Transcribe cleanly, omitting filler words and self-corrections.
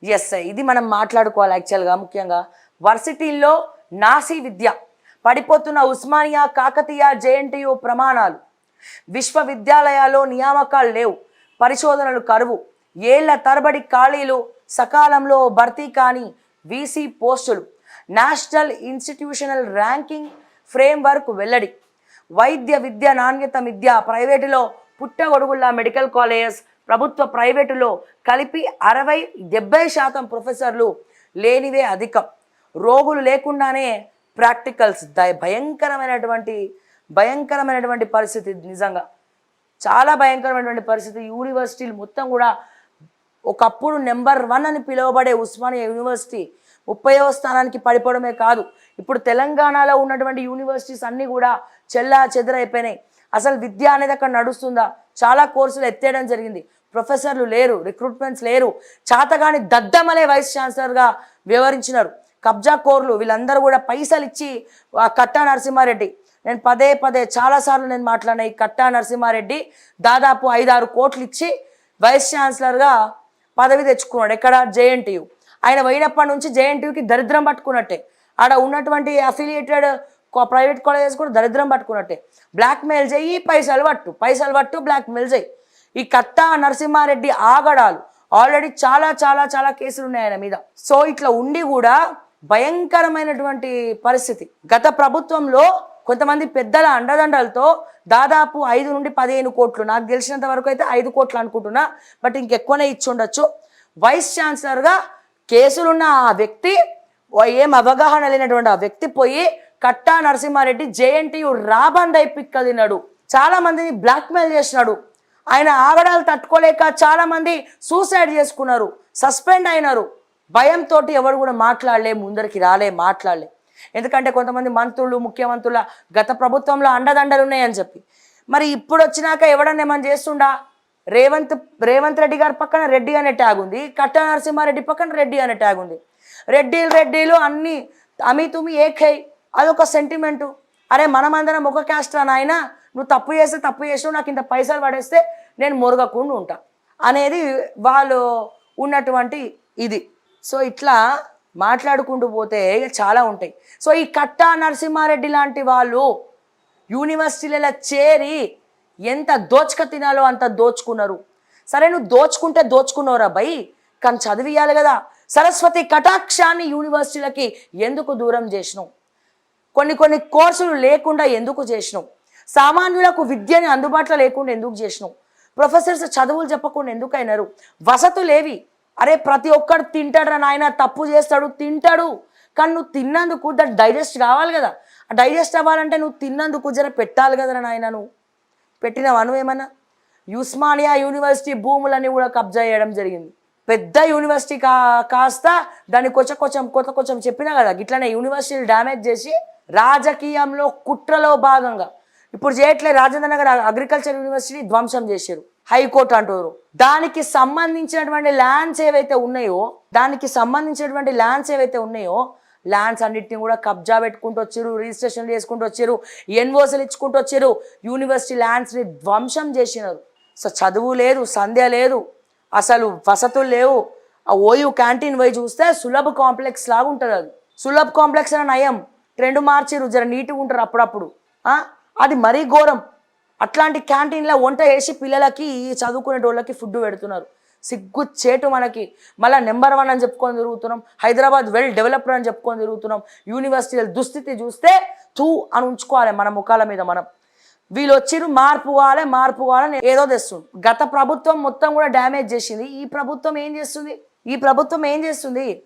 yes ఇది మనం మాట్లాడుకోవాలి యాక్చువల్గా ముఖ్యంగా వర్సిటీల్లో నాసీ విద్య పడిపోతున్న ఉస్మానియా కాకతీయ జేఎన్టీయూ ప్రమాణాలు విశ్వవిద్యాలయాల్లో నియామకాలు లేవు పరిశోధనలు కరువు ఏళ్ల తరబడి ఖాళీలు సకాలంలో భర్తీ కాని వీసీ పోస్టులు నేషనల్ ఇన్స్టిట్యూషనల్ ర్యాంకింగ్ ఫ్రేమ్వర్క్ వెల్లడి వైద్య విద్య నాణ్యత విద్య ప్రైవేటులో పుట్టగొడుగుల మెడికల్ కాలేజెస్ ప్రభుత్వ ప్రైవేటులో కలిపి 60-70% ప్రొఫెసర్లు లేనివే అధికం రోగులు లేకుండానే ప్రాక్టికల్స్ భయంకరమైనటువంటి పరిస్థితి నిజంగా చాలా భయంకరమైనటువంటి పరిస్థితి యూనివర్సిటీలు మొత్తం కూడా ఒకప్పుడు నెంబర్ 1 అని పిలువబడే ఉస్మానియా యూనివర్సిటీ 30వ స్థానానికి పడిపోవడమే కాదు ఇప్పుడు తెలంగాణలో ఉన్నటువంటి యూనివర్సిటీస్ అన్నీ కూడా చెల్లా చెదరైపోయినాయి అసలు విద్య అనేది అక్కడ నడుస్తుందా చాలా కోర్సులు ఎత్తేయడం జరిగింది ప్రొఫెసర్లు లేరు రిక్రూట్మెంట్స్ లేరు చాతగాని దద్దమలే వైస్ ఛాన్సలర్గా వ్యవహరించినారు కబ్జా కోర్లు వీళ్ళందరూ కూడా పైసలు ఇచ్చి కట్టా నరసింహారెడ్డి నేను పదే చాలాసార్లు నేను మాట్లాడిన ఈ కట్టా నరసింహారెడ్డి దాదాపు 5-6 కోట్లు ఇచ్చి వైస్ ఛాన్సలర్గా పదవి తెచ్చుకున్నాడు ఎక్కడ జేఎన్టీయూ ఆయన పోయినప్పటి నుంచి జేఎన్టీయూకి దరిద్రం పట్టుకున్నట్టే ఆడ ఉన్నటువంటి అఫిలియేటెడ్ ప్రైవేట్ కాలేజెస్ కూడా దరిద్రం పట్టుకున్నట్టే బ్లాక్మెయిల్ చేయి పైసలు పట్టు బ్లాక్మెయిల్ చేయి ఈ కట్టా నరసింహారెడ్డి ఆగడాలు ఆల్రెడీ చాలా కేసులు ఉన్నాయి ఆయన మీద సో ఇట్లా ఉండి కూడా భయంకరమైనటువంటి పరిస్థితి గత ప్రభుత్వంలో కొంతమంది పెద్దల అండదండలతో దాదాపు 5 నుండి 15 కోట్లు నాకు తెలిసినంత వరకు అయితే 5 కోట్లు అనుకుంటున్నా బట్ ఇంకెక్కువనే ఇచ్చి ఉండొచ్చు వైస్ ఛాన్సలర్గా కేసులున్న ఆ వ్యక్తి ఏం అవగాహన లేనటువంటి ఆ వ్యక్తి పోయి కట్టా నరసింహారెడ్డి జేఎన్టీయూ రాబంద్ అయిపిక్క తిన్నాడు చాలా మందిని బ్లాక్మెయిల్ చేసినాడు ఆయన ఆగడాలు తట్టుకోలేక చాలా మంది సూసైడ్ చేసుకున్నారు సస్పెండ్ అయినారు భయంతో ఎవరు కూడా ముందరికి మాట్లాడలే ఎందుకంటే కొంతమంది మంత్రులు ముఖ్యమంత్రుల గత ప్రభుత్వంలో అండదండలు ఉన్నాయని చెప్పి మరి ఇప్పుడు వచ్చినాక ఎవడన్నా ఏమన్నా చేస్తుండా రేవంత్ రెడ్డి గారి పక్కన రెడ్డి అనే ట్యాగ్ ఉంది కట్టా నరసింహారెడ్డి పక్కన రెడ్డి అనే ట్యాగ్ ఉంది రెడ్డిలు అన్నీ అమితుమి ఏకై అదొక సెంటిమెంటు అరే మనమందరం ఒక క్యాస్ట్ నాయన నువ్వు తప్పు చేసావు నాకు ఇంత పైసలు పడేస్తే నేను మురగకుండా ఉంటా అనేది వాళ్ళు ఉన్నటువంటి ఇది సో ఇట్లా మాట్లాడుకుంటూ పోతే చాలా ఉంటాయి సో ఈ కట్టా నరసింహారెడ్డి లాంటి వాళ్ళు యూనివర్సిటీలలో చేరి ఎంత దోచుక తినాలో అంత దోచుకున్నారు సరే నువ్వు దోచుకున్నావురా బై కానీ చదివియాలి కదా సరస్వతి కటాక్షాన్ని యూనివర్సిటీలకి ఎందుకు దూరం చేసినావు కొన్ని కోర్సులు లేకుండా ఎందుకు చేసినావు సామాన్యులకు విద్యని అందుబాటులో లేకుండా ఎందుకు చేసినావు ప్రొఫెసర్స్ చదువులు చెప్పకుండా ఎందుకు అయినారు వసతులేవి అరే ప్రతి ఒక్కడు తింటాడు నాయన తప్పు చేస్తాడు తింటాడు కానీ నువ్వు తిన్నందుకు దట్ డైజెస్ట్ కావాలి కదా ఆ డైజెస్ట్ అవ్వాలంటే నువ్వు తిన్నందుకు జర పెట్టాలి కదా నాయన నువ్వు పెట్టినావా నువ్వేమన్నా ఉస్మానియా యూనివర్సిటీ భూములన్నీ కూడా కబ్జా చేయడం జరిగింది పెద్ద యూనివర్సిటీ కాస్త దాన్ని కొంచెం చెప్పినా కదా ఇట్లనే యూనివర్సిటీలు డ్యామేజ్ చేసి రాజకీయంలో కుట్రలో భాగంగా ఇప్పుడు చేయట్లే రాజేంద్ర నగర్ అగ్రికల్చర్ యూనివర్సిటీ ధ్వంసం చేశారు హైకోర్టు అంటారు దానికి సంబంధించినటువంటి ల్యాండ్స్ ఏవైతే ఉన్నాయో ల్యాండ్స్ అన్నిటిని కూడా కబ్జా పెట్టుకుంటూ వచ్చారు రిజిస్ట్రేషన్ చేసుకుంటూ వచ్చారు ఎన్ఓసీలు ఇచ్చుకుంటూ వచ్చారు యూనివర్సిటీ ల్యాండ్స్ని ధ్వంసం చేసినారు సో చదువు లేదు సంధ్య లేదు అసలు వసతులు లేవు ఆ ఓయూ క్యాంటీన్ పోయి చూస్తే సులభ్ కాంప్లెక్స్ లాగా ఉంటుంది అది సులభ్ కాంప్లెక్స్ అని నయం ట్రెండ్ మార్చిరు జర నీట్గా ఉంటారు అప్పుడప్పుడు అది మరీ ఘోరం అట్లాంటి క్యాంటీన్లో వంట వేసి పిల్లలకి చదువుకునే వాళ్ళకి ఫుడ్ పెడుతున్నారు సిగ్గు చేటు మనకి మళ్ళీ నెంబర్ 1 అని చెప్పుకొని తిరుగుతున్నాం హైదరాబాద్ వెల్ డెవలప్డ్ అని చెప్పుకొని తిరుగుతున్నాం యూనివర్సిటీల దుస్థితి చూస్తే అని ఉంచుకోవాలి మన ముఖాల మీద మనం వీళ్ళు వచ్చిరు మార్పు కావాలని ఏదో తెస్తుంది గత ప్రభుత్వం మొత్తం కూడా డ్యామేజ్ చేసింది ఈ ప్రభుత్వం ఏం చేస్తుంది